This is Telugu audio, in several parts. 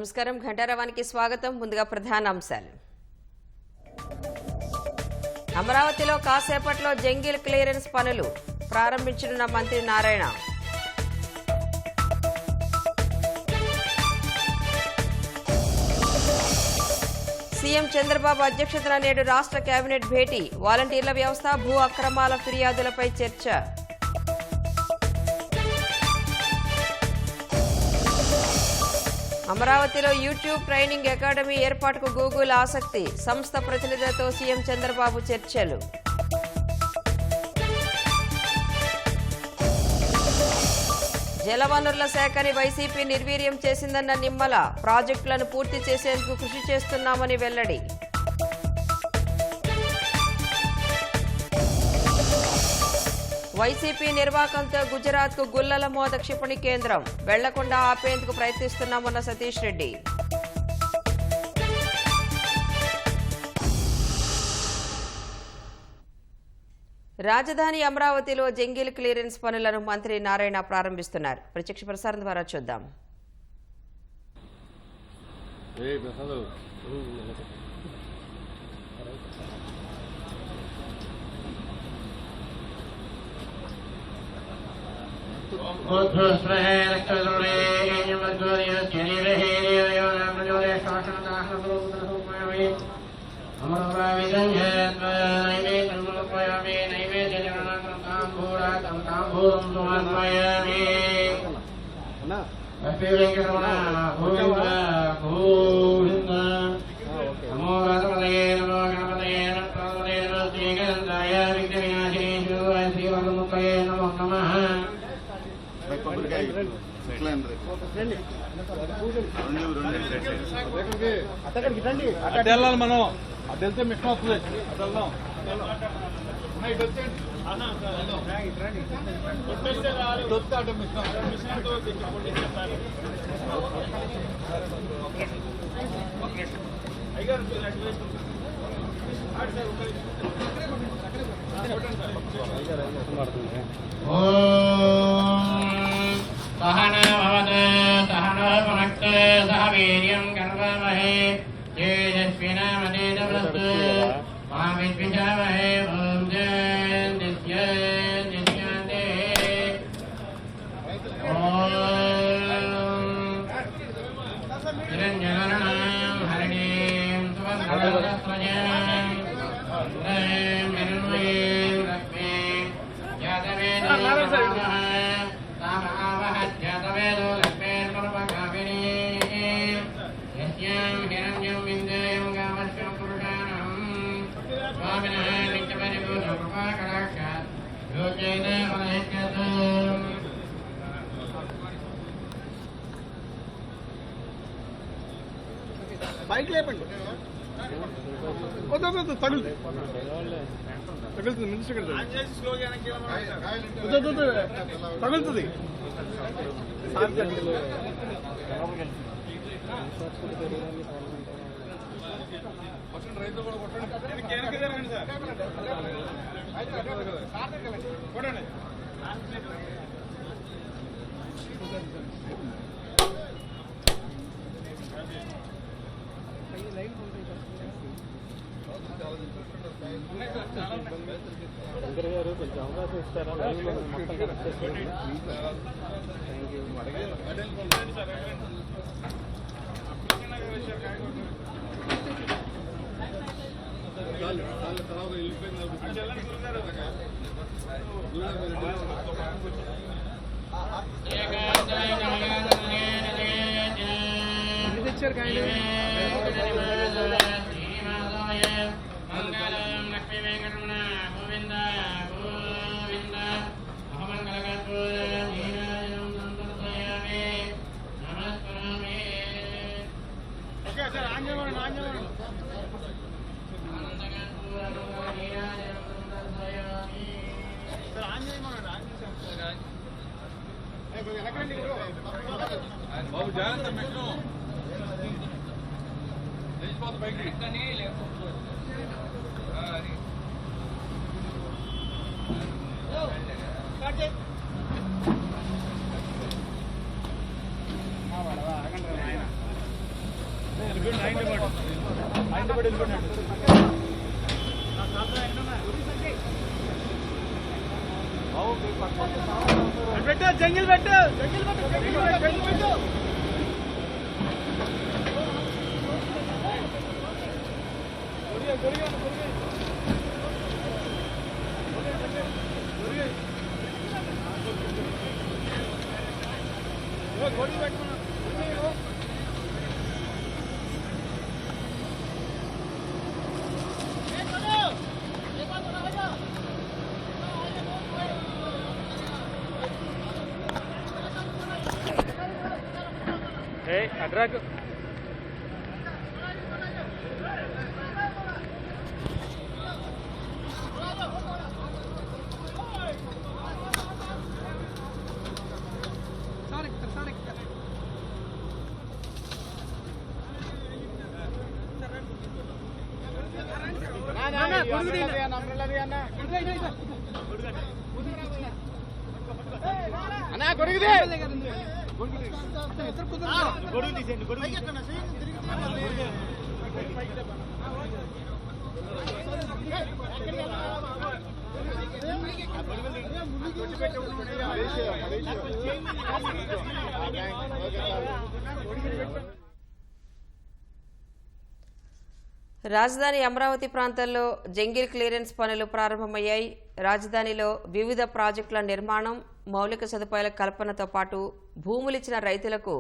నమస్కారం. ఘంటారావానికి స్వాగతం. ముందుగా ప్రధాన అంశాలు. అమరావతిలో కాసేపట్లో జంగిల్ క్లియరెన్స్ పనులు ప్రారంభించనున్న మంత్రి నారాయణ. సీఎం చంద్రబాబు అధ్యక్షతన నేడు రాష్ట్ర కేబినెట్ భేటీ. వాలంటీర్ల వ్యవస్థ, భూ అక్రమాల ఫిర్యాదులపై చర్చ. అమరావతిలో యూట్యూబ్ ట్రైనింగ్ అకాడమీ ఏర్పాటుకు గూగుల్ ఆసక్తి. సంస్థ ప్రతినిధులతో సీఎం చంద్రబాబు చర్చలు. జలవనరుల శాఖని వైసీపీ నిర్వీర్యం చేసిందన్న నిమ్మల. ప్రాజెక్టులను పూర్తి చేసేందుకు కృషి చేస్తున్నామని వెల్లడి. వైసీపీ నిర్వాకంతో గుజరాత్కు గుల్లల మోత క్షిపణి కేంద్రం. వెళ్లకుండా ఆపేందుకు ప్రయత్నిస్తున్నామన్న సతీష్ రెడ్డి. రాజధాని అమరావతిలో జంగిల్ క్లియరెన్స్ పనులను మంత్రి నారాయణ ప్రారంభిస్తున్నారు. ప్రత్యక్ష ప్రసారం ద్వారా చూద్దాం. అటు వెళ్ళాలి మనం. అటు వెళ్తే మిషన్ వస్తుంది. అటు వెళ్దాం. అటు పైకి లేపండి. తగులుతుంది మినిస్టర్ తగులుతుంది. శంకర్ గారు కొంచెం అవకాశం ఇస్తారా? మొత్తం కరెక్ట్ చేస్తారు. తెచ్చారు కానీ బాబు జాగ్రత్త మెట్టు లేచిపోతుంది పైకి. జంగిల్ పెట్టు జంగిల్ పెట్టు అడ్రాక్ అన్నా కొడుకుదే గొడుగు తీసేయండి గొడుగు రాజధాని అమరావతి ప్రాంతంలో జంగిల్ క్లియరెన్స్ పనులు ప్రారంభమయ్యాయి. రాజధానిలో వివిధ ప్రాజెక్టుల నిర్మాణం, మౌలిక సదుపాయాల కల్పనతో పాటు భూములిచ్చిన రైతులకు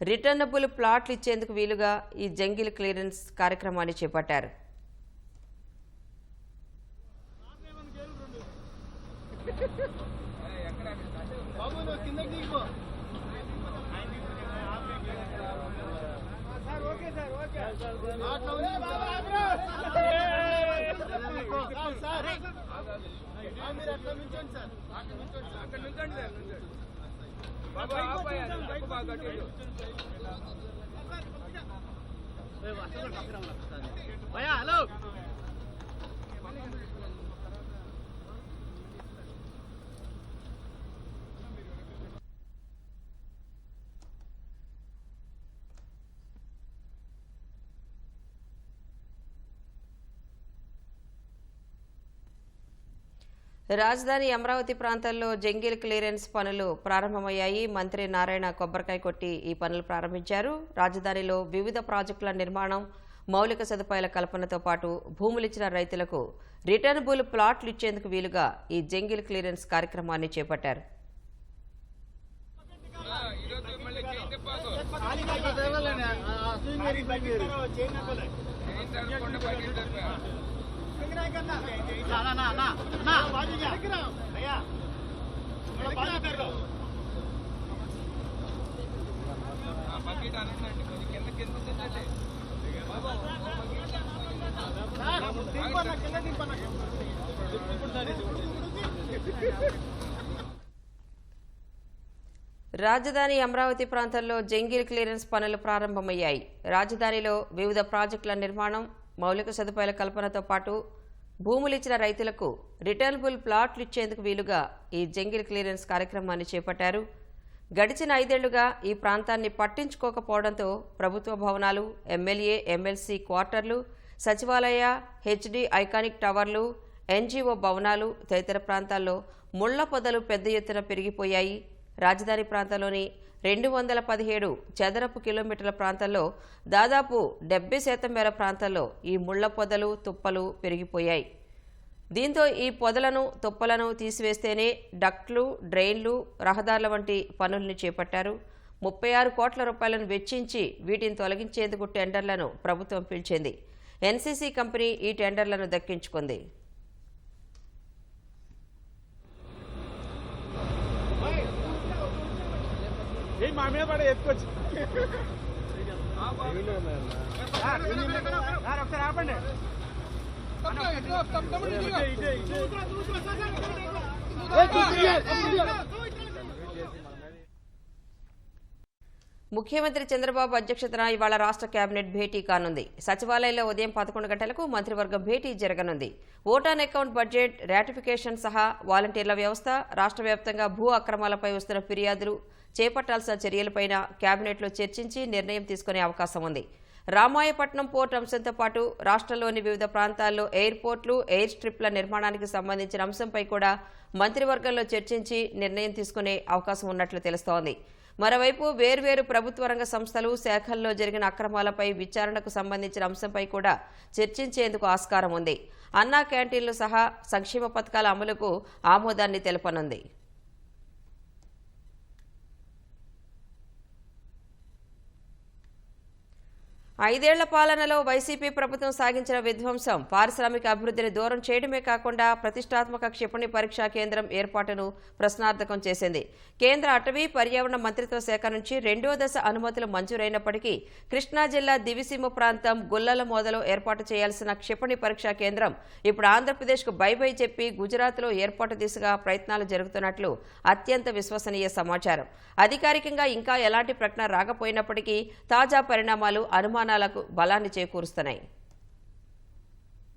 రిటర్నబుల్ ప్లాట్లు ఇచ్చేందుకు వీలుగా ఈ జంగిల్ క్లియరెన్స్ కార్యక్రమాన్ని చేపట్టారు. హలో రాజధాని అమరావతి ప్రాంతాల్లో జంగిల్ క్లియరెన్స్ పనులు ప్రారంభమయ్యాయి. మంత్రి నారాయణ కొబ్బరికాయ కొట్టి ఈ పనులు ప్రారంభించారు. రాజధానిలో వివిధ ప్రాజెక్టుల నిర్మాణం, మౌలిక సదుపాయాల కల్పనతో పాటు భూములిచ్చిన రైతులకు రిటర్నబుల్ ప్లాట్లు ఇచ్చేందుకు వీలుగా ఈ జంగిల్ క్లియరెన్స్ కార్యక్రమాన్ని చేపట్టారు. రాజధాని అమరావతి ప్రాంతంలో జంగిల్ క్లియరెన్స్ పనులు ప్రారంభమయ్యాయి. రాజధానిలో వివిధ ప్రాజెక్టుల నిర్మాణం, మౌలిక సదుపాయాల కల్పనతో పాటు భూములిచ్చిన రైతులకు రిటర్నబుల్ ప్లాట్లు ఇచ్చేందుకు వీలుగా ఈ జంగిల్ క్లియరెన్స్ కార్యక్రమాన్ని చేపట్టారు. గడిచిన 5 ఏళ్లుగా ఈ ప్రాంతాన్ని పట్టించుకోకపోవడంతో ప్రభుత్వ భవనాలు, ఎమ్మెల్యే, ఎమ్మెల్సీ క్వార్టర్లు, సచివాలయ, హెచ్డి ఐకానిక్ టవర్లు, ఎన్జీఓ భవనాలు తదితర ప్రాంతాల్లో ముళ్ల పొదలు పెద్ద ఎత్తున పెరిగిపోయాయి. రాజధాని ప్రాంతంలోని 217 చదరపు కిలోమీటర్ల ప్రాంతంలో దాదాపు 70% మేర ప్రాంతాల్లో ఈ ముళ్ల పొదలు, తుప్పలు పెరిగిపోయాయి. దీంతో ఈ పొదలను, తుప్పలను తీసివేస్తేనే డక్ట్లు, డ్రైన్లు, రహదారుల వంటి పనుల్ని చేపట్టారు. 36 కోట్ల రూపాయలను వెచ్చించి వీటిని తొలగించేందుకు టెండర్లను ప్రభుత్వం పిలిచింది. ఎన్సీసీ కంపెనీ ఈ టెండర్లను దక్కించుకుంది. మా మీద పడే ఎత్తుకొచ్చి ఒకసారి ఆపండి. ముఖ్యమంత్రి చంద్రబాబు అధ్యక్షతన ఇవాళ రాష్ట్ర కేబినెట్ భేటీ కానుంది. సచివాలయంలో ఉదయం 11 గంటలకు మంత్రివర్గం భేటీ జరగనుంది. Vote on account, budget, ratification సహా వాలంటీర్ల వ్యవస్థ, రాష్ట్ర వ్యాప్తంగా భూ అక్రమాలపై వస్తున్న ఫిర్యాదులు, చేపట్టాల్సిన చర్యలపైన కేబినెట్లో చర్చించి నిర్ణయం తీసుకునే అవకాశం ఉంది. రామాయపట్నం పోర్ట్ అంశంతో పాటు రాష్ట్రంలోని వివిధ ప్రాంతాల్లో ఎయిర్పోర్ట్లు, ఎయిర్ స్ట్రిప్ల నిర్మాణానికి సంబంధించిన అంశంపై కూడా మంత్రివర్గంలో చర్చించి నిర్ణయం తీసుకునే అవకాశం ఉన్నట్లు తెలుస్తోంది. మరోవైపు వేర్వేరు ప్రభుత్వ రంగ సంస్థలు, శాఖల్లో జరిగిన అక్రమాలపై విచారణకు సంబంధించిన అంశంపై కూడా చర్చించేందుకు ఆస్కారం ఉంది. అన్నా క్యాంటీన్లు సహా సంక్షేమ పథకాల అమలుకు ఆమోదాన్ని తెలపనుంది. 5 ఏళ్ల పాలనలో వైసీపీ ప్రభుత్వం సాగించిన విధ్వంసం పారిశ్రామిక అభివృద్ధిని దూరం చేయడమే కాకుండా ప్రతిష్టాత్మక క్షిపణి పరీక్షా కేంద్రం ఏర్పాటును ప్రశ్నార్థకం చేసింది. కేంద్ర అటవీ పర్యావరణ మంత్రిత్వ శాఖ నుంచి 2వ దశ అనుమతులు మంజూరైనప్పటికీ కృష్ణా జిల్లా దివిసీమ ప్రాంతం గుల్లల మోదలో ఏర్పాటు చేయాల్సిన క్షిపణి పరీక్షా కేంద్రం ఇప్పుడు ఆంధ్రప్రదేశ్కు బై చెప్పి గుజరాత్లో ఏర్పాటు దిశగా ప్రయత్నాలు జరుగుతున్నట్లు అత్యంత విశ్వసనీయ సమాచారం. అధికారికంగా ఇంకా ఎలాంటి ప్రకటన రాకపోయినప్పటికీ తాజా పరిణామాలు అనుమానాలకు బలాన్ని చేకూరుస్తున్నాయి.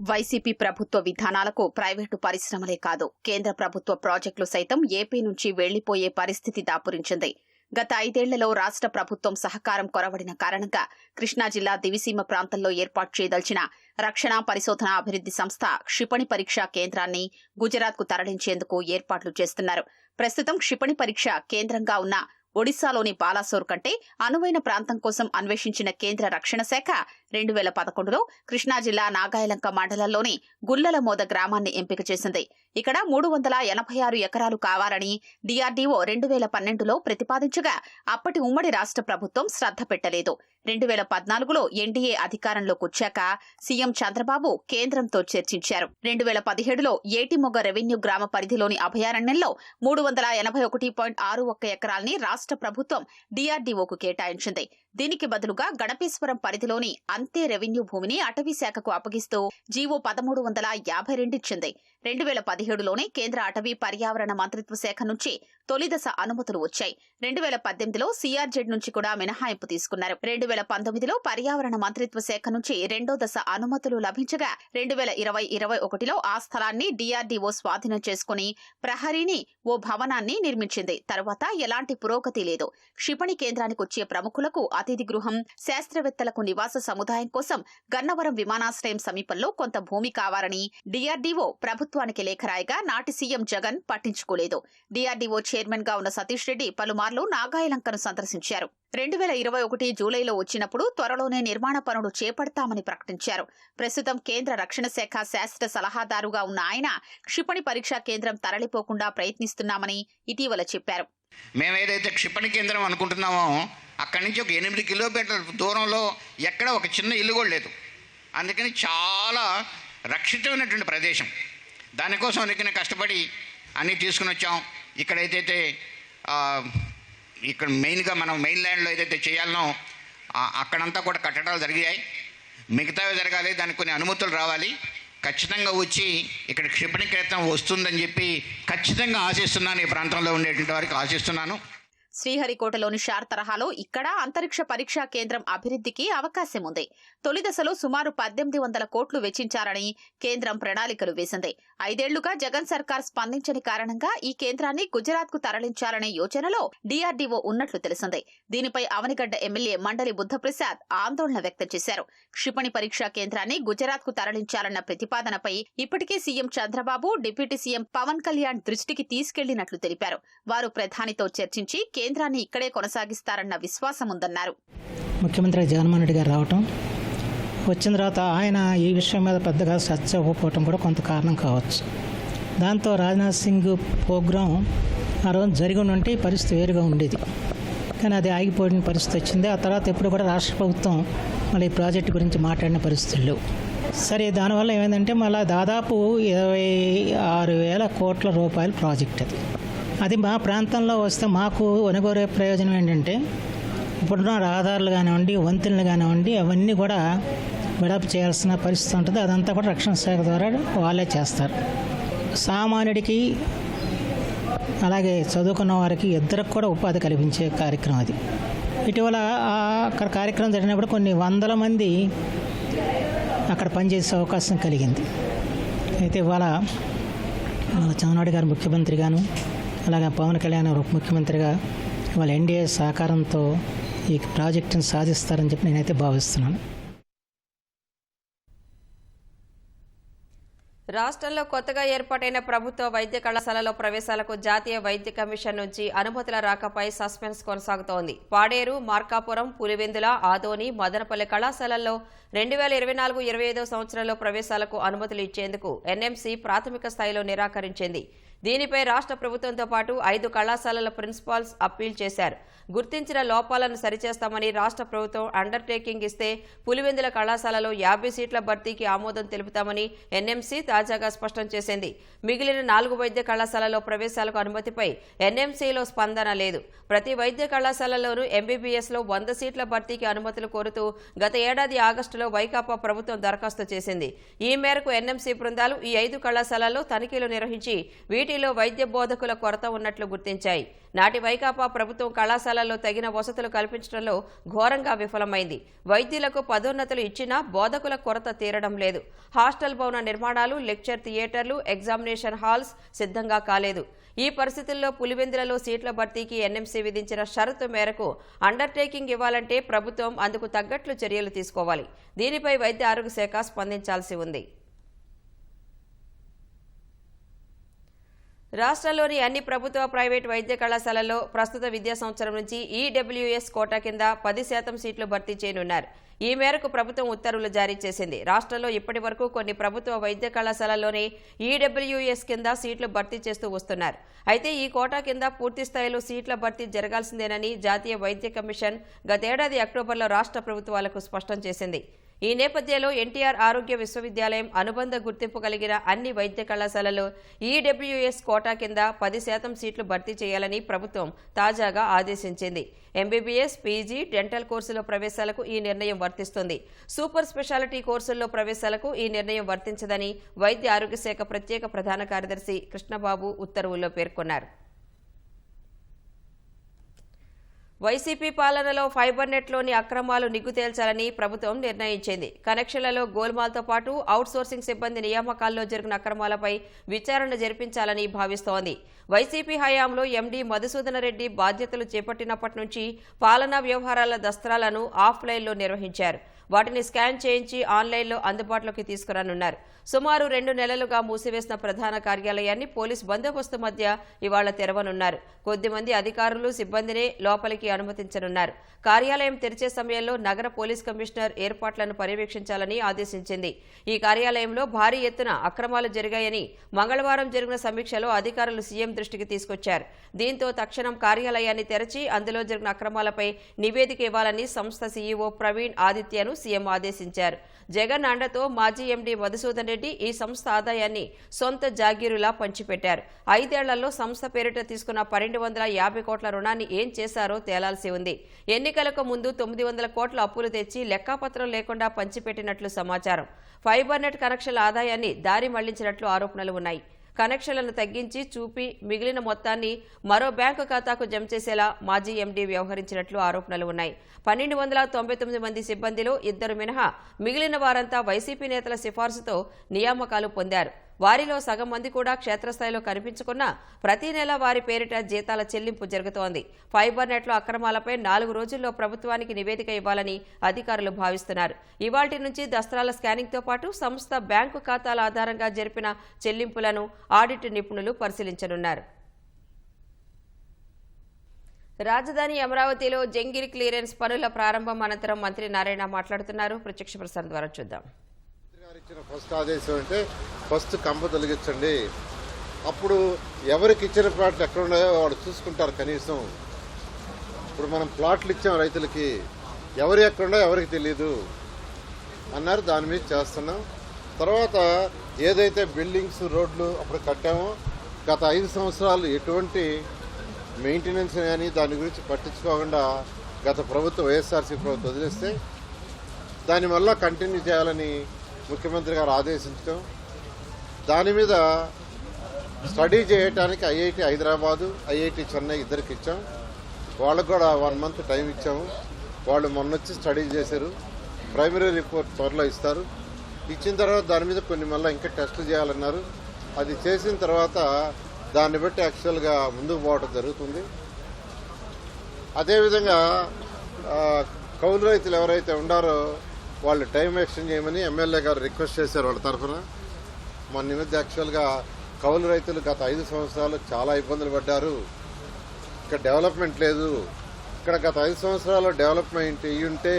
వైసీపీ ప్రభుత్వ విధానాలకు ప్రైవేటు పరిశ్రమలే కాదు, కేంద్ర ప్రభుత్వ ప్రాజెక్టులు సైతం ఏపీ నుంచి వెళ్లిపోయే పరిస్థితి దాపురించింది. గత 5 ఏళ్లలో రాష్ట్ర ప్రభుత్వం సహకారం కొరవడిన కారణంగా కృష్ణా జిల్లా దివిసీమ ప్రాంతంలో ఏర్పాటు చేయదలిచిన రక్షణ పరిశోధన అభివృద్ది సంస్థ క్షిపణి పరీక్షా కేంద్రాన్ని గుజరాత్కు తరలించేందుకు ఏర్పాట్లు చేస్తున్నారు. ప్రస్తుతం క్షిపణి పరీక్ష కేంద్రంగా ఉన్న ఒడిశాలోని బాలాసోర్ కంటే అనువైన ప్రాంతం కోసం అన్వేషించిన కేంద్ర రక్షణ శాఖ 2011లో కృష్ణా జిల్లా నాగాయలంక మండలంలోని గుల్లల మోద గ్రామాన్ని ఎంపిక చేసింది. ఇక్కడ 386 ఎకరాలు కావాలని డీఆర్డీఓ 2012లో ప్రతిపాదించగా అప్పటి ఉమ్మడి రాష్ట్ర ప్రభుత్వం శ్రద్ధ పెట్టలేదు. 2014లో ఎన్డీఏ అధికారంలోకి వచ్చాక సీఎం చంద్రబాబు కేంద్రంతో చర్చించారు. 2017లో ఏటిమొగ్గ రెవెన్యూ గ్రామ పరిధిలోని అభయారణ్యంలో 381.61 ఎకరాల్ని రాష్ట్ర ప్రభుత్వం డీఆర్డీఓకు కేటాయించింది. దీనికి బదులుగా గణపేశ్వరం పరిధిలోని అంతే రెవెన్యూ భూమిని అటవీ శాఖకు అప్పగిస్తూ జీవో 1352 ఇచ్చింది. 2017లోనే కేంద్ర అటవీ పర్యావరణ మంత్రిత్వ శాఖ నుంచి తొలిదశ అనుమతులు వచ్చాయి. 2018లో సీఆర్జెడ్ నుంచి కూడా మినహాయింపు తీసుకున్నారు. 2019లో పర్యావరణ మంత్రిత్వ శాఖ నుంచి 2వ దశ అనుమతులు లభించగా 2020-21లో ఆ స్థలాన్ని డీఆర్డీఓ స్వాధీనం చేసుకుని ప్రహరీని ఓ భవనాన్ని నిర్మించింది. తర్వాత ఎలాంటి పురోగతి లేదు. క్షిపణి కేంద్రానికి వచ్చే ప్రముఖులకు అతిథి గృహం, శాస్త్రవేత్తలకు నివాస సముదాయం కోసం గన్నవరం విమానాశ్రయం సమీపంలో కొంత భూమి కావాలని డీఆర్డీఓ ప్రభుత్వానికి లేఖ రాయగా నాటి సీఎం జగన్ పట్టించుకోలేదు. డీఆర్డీఓ చైర్మన్ గా ఉన్న సతీష్ రెడ్డి పలుమార్లు నాగాయలంకను సందర్శించారు. 2021 జూలైలో వచ్చినప్పుడు త్వరలోనే నిర్మాణ పనులు చేపడతామని ప్రకటించారు. ప్రస్తుతం కేంద్ర రక్షణ శాఖ శాస్త్ర సలహాదారుగా ఉన్న ఆయన క్షిపణి పరీక్షా కేంద్రం తరలిపోకుండా ప్రయత్నిస్తున్నామని ఇటీవల చెప్పారు. మేమేదైతే క్షిపణి కేంద్రం అనుకుంటున్నామో అక్కడి నుంచి ఒక 8 కిలోమీటర్ల దూరంలో ఎక్కడ ఒక చిన్న ఇల్లు కూడా లేదు. అందుకని చాలా రక్షితమైనటువంటి ప్రదేశం. దానికోసం అందుకని కష్టపడి అన్నీ తీసుకుని వచ్చాం. ఇక్కడైతే ఇక్కడ మెయిన్గా మనం మెయిన్ ల్యాండ్లో ఏదైతే చేయాలనో అక్కడంతా కూడా కట్టడాలు జరిగాయి. మిగతావి జరగాలి, దానికి కొన్ని అనుమతులు రావాలి. ఖచ్చితంగా వచ్చి ఇక్కడ క్షిపణి కేంద్రం వస్తుందని చెప్పి ఖచ్చితంగా ఆశిస్తున్నాను. ఈ ప్రాంతంలో ఉండేటువంటి వారికి ఆశిస్తున్నాను. శ్రీహరికోటలోని షార్ తరహాలో ఇక్కడ అంతరిక్ష పరీక్షా కేంద్రం అభివృద్ధికి అవకాశం ఉంది. తొలి దశలో సుమారు 1800 కోట్లు వెచ్చించారని కేంద్రం ప్రణాళికలు వేసింది. 5 ఏళ్లుగా జగన్ సర్కార్ స్పందించని కారణంగా ఈ కేంద్రాన్ని గుజరాత్ కు తరలించాలనే యోచనలో డీఆర్డీఓ ఉన్నట్లు తెలిసింది. దీనిపై అవనిగడ్డ ఎమ్మెల్యే మండలి బుద్ధప్రసాద్ ఆందోళన వ్యక్తం చేశారు. క్షిపణి పరీక్షా కేంద్రాన్ని గుజరాత్ కు తరలించాలన్న ప్రతిపాదనపై ఇప్పటికే CM Chandrababu, deputy CM Pawan Kalyan దృష్టికి తీసుకెళ్లినట్లు తెలిపారు. వారు ప్రధానితో చర్చించి కేంద్రాన్ని ఇక్కడే కొనసాగిస్తారన్న విశ్వాసం ఉందన్నారు. ముఖ్యమంత్రి జగన్మోహన్ రెడ్డి గారు రావటం, వచ్చిన తర్వాత ఆయన ఈ విషయం మీద పెద్దగా చర్చ ఇవ్వకపోవటం కూడా కొంత కారణం కావచ్చు. దాంతో రాజ్నాథ్ సింగ్ ప్రోగ్రాం ఆ రోజు జరిగి ఉంటే పరిస్థితి వేరుగా ఉండేది. కానీ అది ఆగిపోయిన పరిస్థితి వచ్చింది. ఆ తర్వాత ఎప్పుడు కూడా రాష్ట్ర ప్రభుత్వం మళ్ళీ ఈ ప్రాజెక్టు గురించి మాట్లాడిన పరిస్థితులు లేవు. సరే, దానివల్ల ఏమైందంటే మళ్ళీ దాదాపు 26,000 కోట్ల రూపాయల ప్రాజెక్ట్ అది మా ప్రాంతంలో వస్తే మాకు ఒనగోరే ప్రయోజనం ఏంటంటే ఇప్పుడున్న రహదారులు కానివ్వండి, వంతెనలు కానివ్వండి, అవన్నీ కూడా డెవలప్ చేయాల్సిన పరిస్థితి ఉంటుంది. అదంతా కూడా రక్షణ శాఖ ద్వారా వాళ్ళే చేస్తారు. సామాన్యుడికి అలాగే చదువుకున్న వారికి ఇద్దరికి కూడా ఉపాధి కల్పించే కార్యక్రమం అది. ఇటీవల అక్కడ కార్యక్రమం జరిగినప్పుడు కొన్ని 100 మంది అక్కడ పనిచేసే అవకాశం కలిగింది. అయితే ఇవాళ చంద్రబాబు గారు ముఖ్యమంత్రిగాను, అలాగే పవన్ కళ్యాణ్ ఉప ముఖ్యమంత్రిగా వాళ్ళ ఎన్డీఏ సహకారంతో ఈ ప్రాజెక్టును సాధిస్తారని చెప్పి నేనైతే భావిస్తున్నాను. రాష్ట్రంలో కొత్తగా ఏర్పాటైన ప్రభుత్వ వైద్య కళాశాలలో ప్రవేశాలకు జాతీయ వైద్య కమిషన్ నుంచి అనుమతుల రాకపై సస్పెన్స్ కొనసాగుతోంది. పాడేరు, మార్కాపురం, పులివెందుల, ఆదోని, మదనపల్లి కళాశాలల్లో 2024-25 సంవత్సరంలో ప్రవేశాలకు అనుమతులు ఇచ్చేందుకు ఎన్ఎంసీ ప్రాథమిక స్థాయిలో నిరాకరించింది. దీనిపై రాష్ట్ర ప్రభుత్వంతో పాటు 5 కళాశాలల ప్రిన్సిపాల్స్ అప్పీల్ చేశారు. గుర్తించిన లోపాలను సరిచేస్తామని రాష్ట్ర ప్రభుత్వం అండర్టేకింగ్ ఇస్తే పులివెందుల కళాశాలలో 50 సీట్ల భర్తీకి ఆమోదం తెలుపుతామని ఎన్ఎంసీ తాజాగా స్పష్టం చేసింది. మిగిలిన 4 వైద్య కళాశాలలో ప్రవేశాలకు అనుమతిపై ఎన్ఎంసీలో స్పందన లేదు. ప్రతి వైద్య కళాశాలలోనూ ఎంబీబీఎస్లో 100 సీట్ల భర్తీకి అనుమతులు కోరుతూ గత ఏడాది ఆగస్టులో వైకాపా ప్రభుత్వం దరఖాస్తు చేసింది. ఈ మేరకు ఎన్ఎంసీ బృందాలు ఈ 5 కళాశాలల్లో తనిఖీలు నిర్వహించి వీటిలో వైద్య బోధకుల కొరత ఉన్నట్లు గుర్తించాయి. నాటి వైకాపా ప్రభుత్వం కళాశాలల్లో తగిన వసతులు కల్పించడంలో ఘోరంగా విఫలమైంది. వైద్యులకు పదోన్నతులు ఇచ్చినా బోధకుల కొరత తీరడం లేదు. హాస్టల్ భవన నిర్మాణాలు, లెక్చర్ థియేటర్లు, ఎగ్జామినేషన్ హాల్స్ సిద్ధంగా కాలేదు. ఈ పరిస్థితుల్లో పులివెందులలో సీట్ల భర్తీకి ఎన్ఎంసీ విధించిన షరతు మేరకు అండర్టేకింగ్ ఇవ్వాలంటే ప్రభుత్వం అందుకు తగ్గట్లు చర్యలు తీసుకోవాలి. దీనిపై వైద్య ఆరోగ్య శాఖ స్పందించాల్సి ఉంది. రాష్ట్రంలోని అన్ని ప్రభుత్వ, ప్రైవేటు వైద్య కళాశాలల్లో ప్రస్తుత విద్యా సంవత్సరం నుంచి ఈడబ్ల్యూఎస్ కోటా కింద 10% సీట్లు భర్తీ చేయనున్నారు. ఈ మేరకు ప్రభుత్వం ఉత్తర్వులు జారీ చేసింది. రాష్ట్రంలో ఇప్పటి వరకు కొన్ని ప్రభుత్వ వైద్య కళాశాలల్లోనే ఈడబ్ల్యూఎస్ కింద సీట్లు భర్తీ చేస్తూ వస్తున్నారు. అయితే ఈ కోటా కింద పూర్తి స్థాయిలో సీట్ల భర్తీ జరగాల్సిందేనని జాతీయ వైద్య కమిషన్ గతేడాది అక్టోబర్లో రాష్ట్ర ప్రభుత్వాలకు స్పష్టం చేసింది. ఈ నేపథ్యంలో ఎన్టీఆర్ ఆరోగ్య విశ్వవిద్యాలయం అనుబంధ గుర్తింపు కలిగిన అన్ని వైద్య కళాశాలల్లో ఈడబ్ల్యూఎస్ కోటా కింద 10% సీట్లు భర్తీ చేయాలని ప్రభుత్వం తాజాగా ఆదేశించింది. ఎంబీబీఎస్, పీజీ, డెంటల్ కోర్సులో ప్రవేశాలకు ఈ నిర్ణయం వర్తిస్తుంది. సూపర్ స్పెషాలిటీ కోర్సుల్లో ప్రవేశాలకు ఈ నిర్ణయం వర్తించదని వైద్య ఆరోగ్య శాఖ ప్రత్యేక ప్రధాన కార్యదర్శి కృష్ణబాబు ఉత్తర్వుల్లో పేర్కొన్నారు. వైసీపీ పాలనలో ఫైబర్ నెట్లోని అక్రమాలు నిగ్గు తేల్చాలని ప్రభుత్వం నిర్ణయించింది. కనెక్షన్లలో గోల్మాల్తో పాటు అవుట్సోర్సింగ్ సిబ్బంది నియామకాల్లో జరిగిన అక్రమాలపై విచారణ జరిపించాలని భావిస్తోంది. వైసీపీ హయాంలో ఎండీ మధుసూదన రెడ్డి బాధ్యతలు చేపట్టినప్పటి నుంచి పాలనా వ్యవహారాల దస్త్రాలను ఆఫ్లైన్లో నిర్వహించారు. వాటిని స్కాన్ చేయించి ఆన్లైన్లో అందుబాటులోకి తీసుకురానున్నారు. సుమారు 2 నెలలుగా మూసివేసిన ప్రధాన కార్యాలయాన్ని పోలీస్ బందోబస్తు మధ్య ఇవాళ తెరవనున్నారు. కొద్దిమంది అధికారులు, సిబ్బందినే లోపలికి అనుమతించనున్నారు. కార్యాలయం తెరిచే సమయంలో నగర పోలీస్ కమిషనర్ ఏర్పాట్లను పర్యవేక్షించాలని ఆదేశించింది. ఈ కార్యాలయంలో భారీ ఎత్తున అక్రమాలు జరిగాయని మంగళవారం జరిగిన సమీక్షలో అధికారులు సీఎం దృష్టికి తీసుకొచ్చారు. దీంతో తక్షణం కార్యాలయాన్ని తెరచి అందులో జరిగిన అక్రమాలపై నివేదిక ఇవ్వాలని సంస్థ సీఈఓ ప్రవీణ్ ఆదిత్యను సీఎం ఆదేశించారు. జగన్ అండతో మాజీ ఎండీ మధుసూదన్ రెడ్డి ఈ సంస్థ ఆదాయాన్ని సొంత జాగీరులా పంచిపెట్టారు. 5 ఏళ్లలో సంస్థ పేరిట తీసుకున్న 1250 కోట్ల రుణాన్ని ఏం చేశారో తేలాల్సి ఉంది. ఎన్నికలకు ముందు 900 కోట్ల అప్పులు తెచ్చి లెక్కాపత్రం లేకుండా పంచిపెట్టినట్లు సమాచారం. ఫైబర్ నెట్ కనెక్షన్ల ఆదాయాన్ని దారి మళ్లించినట్లు ఆరోపణలు ఉన్నాయి. కనెక్షన్లను తగ్గించి చూపి మిగిలిన మొత్తాన్ని మరో బ్యాంకు ఖాతాకు జమ చేసేలా మాజీ ఎండీ వ్యవహరించినట్లు ఆరోపణలు ఉన్నాయి. 1299 మంది సిబ్బందిలో 2 మినహా మిగిలిన వారంతా వైసీపీ నేతల సిఫార్సుతో నియామకాలు పొందారు. వారిలో సగం మంది కూడా క్షేత్రస్థాయిలో కనిపించుకున్నా ప్రతి నెల వారి పేరిట జీతాల చెల్లింపు జరుగుతోంది. ఫైబర్ నెట్లో అక్రమాలపై 4 రోజుల్లో ప్రభుత్వానికి నివేదిక ఇవ్వాలని అధికారులు భావిస్తున్నారు. ఇవాల్టి నుంచి దస్త్రాల స్కానింగ్తో పాటు సంస్థ బ్యాంకు ఖాతాల ఆధారంగా జరిపిన చెల్లింపులను ఆడిట్ నిపుణులు పరిశీలించనున్నారు. రాజధాని అమరావతిలో జంగిల్ క్లియరెన్స్ పనుల ప్రారంభం అనంతరం మంత్రి నారాయణ మాట్లాడుతున్నారు. ప్రత్యక్ష ప్రసారం ద్వారా చూద్దాం. ఇచ్చిన ఫస్ట్ ఆదేశం అంటే ఫస్ట్ కంప తొలగించండి. అప్పుడు ఎవరికి ఇచ్చిన ప్లాట్లు ఎక్కడ ఉన్నాయో వాడు చూసుకుంటారు. కనీసం ఇప్పుడు మనం ప్లాట్లు ఇచ్చాం రైతులకి, ఎవరు ఎక్కడుండో ఎవరికి తెలియదు అన్నారు. దాని మీద చేస్తున్నాం. తర్వాత ఏదైతే బిల్డింగ్స్, రోడ్లు అప్పుడు కట్టామో గత 5 సంవత్సరాలు ఎటువంటి మెయింటెనెన్స్ కానీ దాని గురించి పట్టించుకోకుండా గత ప్రభుత్వం, వైఎస్ఆర్సీ ప్రభుత్వం వదిలేస్తే దాని వల్ల కంటిన్యూ చేయాలని ముఖ్యమంత్రి గారు ఆదేశించడం, దాని మీద స్టడీ చేయడానికి ఐఐటి హైదరాబాదు, ఐఐటి చెన్నై ఇద్దరికి ఇచ్చాం. వాళ్ళకు కూడా 1 మంత్ టైం ఇచ్చాము. వాళ్ళు మొన్నొచ్చి స్టడీ చేశారు. ప్రైమరీ రిపోర్ట్ త్వరలో ఇస్తారు. ఇచ్చిన తర్వాత దాని మీద కొన్ని మళ్ళీ ఇంకా టెస్టులు చేయాలన్నారు. అది చేసిన తర్వాత దాన్ని బట్టి యాక్చువల్గా ముందుకు పోవడం జరుగుతుంది. అదేవిధంగా కౌలు రైతులు ఎవరైతే ఉండారో వాళ్ళు టైం ఎక్స్టెండ్ చేయమని ఎమ్మెల్యే గారు రిక్వెస్ట్ చేశారు వాళ్ళ తరఫున. మన నిమిత్తం యాక్చువల్గా కౌలు రైతులు గత 5 సంవత్సరాలు చాలా ఇబ్బందులు పడ్డారు. ఇక్కడ డెవలప్మెంట్ లేదు. ఇక్కడ గత 5 సంవత్సరాలు డెవలప్మెంట్ ఉంటే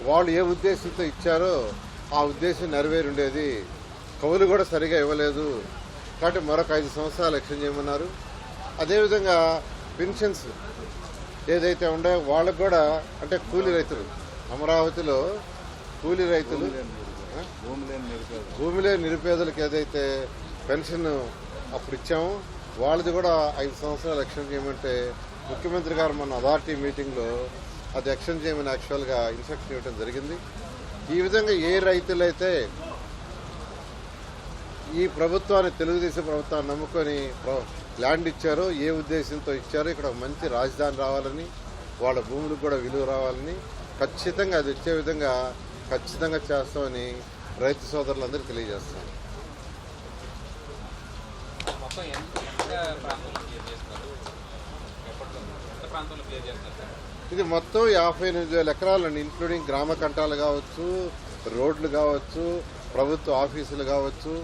వాళ్ళు ఏ ఉద్దేశంతో ఇచ్చారో ఆ ఉద్దేశం నెరవేరి ఉండేది. కౌలు కూడా సరిగా ఇవ్వలేదు కాబట్టి మరొక 5 సంవత్సరాలు ఎక్స్టెండ్ చేయమన్నారు. అదేవిధంగా పెన్షన్స్ ఏదైతే ఉండే వాళ్ళకు కూడా, అంటే కూలీ రైతులు, అమరావతిలో కూలీ రైతులు, భూమి లేని నిరుపేదలకు ఏదైతే పెన్షన్ అప్పుడు ఇచ్చామో వాళ్ళది కూడా 5 సంవత్సరాలు ఎక్స్టెండ్ చేయమంటే ముఖ్యమంత్రి గారు మన అథారిటీ మీటింగ్లో అది ఎక్స్టెండ్ చేయమని యాక్చువల్గా ఇన్స్ట్రక్షన్ ఇవ్వడం జరిగింది. ఈ విధంగా ఏ రైతులైతే ఈ ప్రభుత్వాన్ని, తెలుగుదేశం ప్రభుత్వాన్ని నమ్ముకొని ల్యాండ్ ఇచ్చారో, ఏ ఉద్దేశంతో ఇచ్చారో, ఇక్కడ ఒక మంచి రాజధాని రావాలని, వాళ్ళ భూములకు కూడా విలువ రావాలని ఖచ్చితంగా అది వచ్చే విధంగా ఖచ్చితంగా చేస్తామని రైతు సోదరులందరికీ తెలియజేస్తాం. ఇది మొత్తం 58,000 ఎకరాలండి, ఇంక్లూడింగ్ గ్రామ కంటాలు కావచ్చు, రోడ్లు కావచ్చు, ప్రభుత్వ ఆఫీసులు కావచ్చు,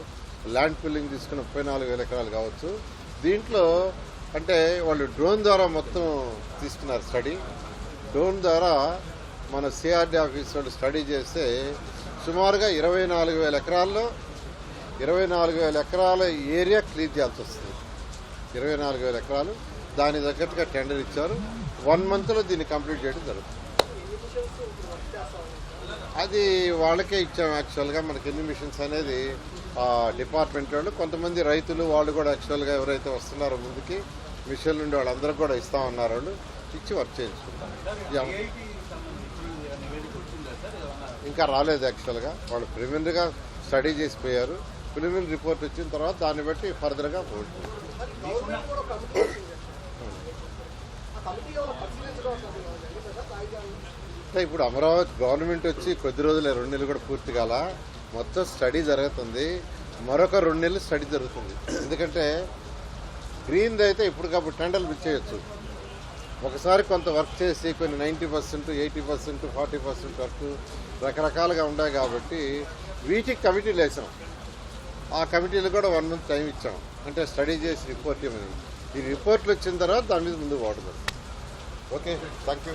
ల్యాండ్ పుల్లింగ్ తీసుకున్న 34,000 ఎకరాలు కావచ్చు. దీంట్లో అంటే వాళ్ళు డ్రోన్ ద్వారా మొత్తం తీసుకున్నారు స్టడీ. డ్రోన్ ద్వారా మన సిఆర్డీ ఆఫీస్ వాళ్ళు స్టడీ చేస్తే సుమారుగా 24,000 ఎకరాల్లో 24,000 ఎకరాల ఏరియా క్లీన్ చేయాల్సి వస్తుంది. 24,000 ఎకరాలు, దాని తగ్గట్టుగా టెండర్ ఇచ్చారు. 1 మంత్లో దీన్ని కంప్లీట్ చేయడం జరుగుతుంది. అది వాళ్ళకే ఇచ్చాం. యాక్చువల్గా మనకి ఎన్ని మిషన్స్ అనేది డిపార్ట్మెంట్ వాళ్ళు, కొంతమంది రైతులు వాళ్ళు కూడా యాక్చువల్గా ఎవరైతే వస్తున్నారో ముందుకి మిషన్ నుండి వాళ్ళందరూ కూడా ఇస్తామన్నారు. వాళ్ళు ఇచ్చి వర్క్ చేయించుకుంటారు. ఇంకా రాలేదు యాక్చువల్గా, వాళ్ళు ప్రిలిమినరీగా స్టడీ చేసిపోయారు. ప్రిలిమినరీ రిపోర్ట్ వచ్చిన తర్వాత దాన్ని బట్టి ఫర్దర్గా పోతుంది. ఇప్పుడు అమరావతి గవర్నమెంట్ వచ్చి కొద్ది రోజులే, 2 నెలలు కూడా పూర్తి కాల. మొత్తం స్టడీ జరుగుతుంది. మరొక 2 నెలలు స్టడీ జరుగుతుంది. ఎందుకంటే గ్రీన్ అయితే ఇప్పటికప్పుడు టెండర్లు పిలిచేయచ్చు. ఒకసారి కొంత వర్క్ చేసి కొన్ని 90%, 80%, 40% వర్క్ రకరకాలుగా ఉన్నాయి కాబట్టి వీటికి కమిటీలు వేసాం. ఆ కమిటీలు కూడా 1 మంత్ టైం ఇచ్చాం, అంటే స్టడీ చేసి రిపోర్ట్ ఇవ్వమని. ఈ రిపోర్ట్లు వచ్చిన తర్వాత దాని మీద ముందుకు పోవడం. Okay, thank you.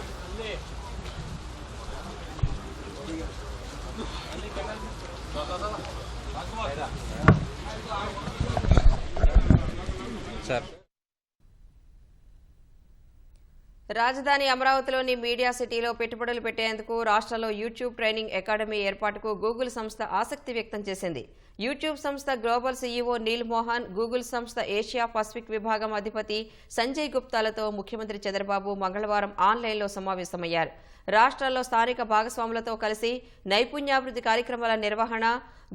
రాజధాని అమరావతిలోని మీడియా సిటీలో పెట్టుబడులు పెట్టేందుకు రాష్ట్రంలో యూట్యూబ్ ట్రైనింగ్ అకాడమీ ఏర్పాటుకు గూగుల్ సంస్థ ఆసక్తి వ్యక్తం చేసింది. యూట్యూబ్ సంస్థ global CEO Neal Mohan, Google సంస్థ ఏషియా పసిఫిక్ విభాగం అధిపతి సంజయ్ గుప్తాలతో ముఖ్యమంత్రి చంద్రబాబు మంగళవారం ఆన్లైన్లో సమావేశమయ్యారు. రాష్ట్రాల్లో స్థానిక భాగస్వాములతో కలిసి నైపుణ్యాభివృద్ధి కార్యక్రమాల నిర్వహణ,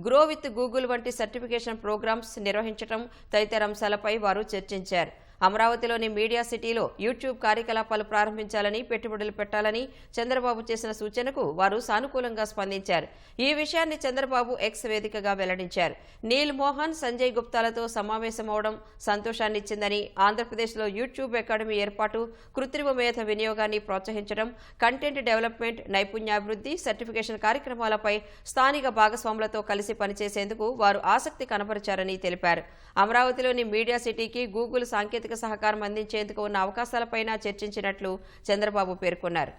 గ్రో విత్ గూగుల్ వంటి సర్టిఫికేషన్ ప్రోగ్రామ్స్ నిర్వహించడం తదితర అంశాలపై వారు చర్చించారు. అమరావతిలోని మీడియా సిటీలో యూట్యూబ్ కార్యకలాపాలు ప్రారంభించాలని, పెట్టుబడులు పెట్టాలని చంద్రబాబు చేసిన సూచనకు వారు సానుకూలంగా స్పందించారు. ఈ విషయాన్ని చంద్రబాబు ఎక్స్ వేదికగా వెల్లడించారు. నీల్ మోహన్, సంజయ్ గుప్తాలతో సమావేశమవడం సంతోషాన్నిచ్చిందని, ఆంధ్రప్రదేశ్లో యూట్యూబ్ అకాడమీ ఏర్పాటు, కృత్రిమ మేధ వినియోగాన్ని ప్రోత్సహించడం, కంటెంట్ డెవలప్మెంట్, నైపుణ్యాభివృద్ధి, సర్టిఫికేషన్ కార్యక్రమాలపై స్థానిక భాగస్వాములతో కలిసి పనిచేసేందుకు వారు ఆసక్తి కనబరిచారని తెలిపారు. అమరావతిలోని మీడియా సిటీకి గూగుల్ సాంకేతిక సహకారం అందించేందుకు ఉన్న అవకాశాలపైన చర్చించినట్లు చంద్రబాబు పేర్కొన్నారు.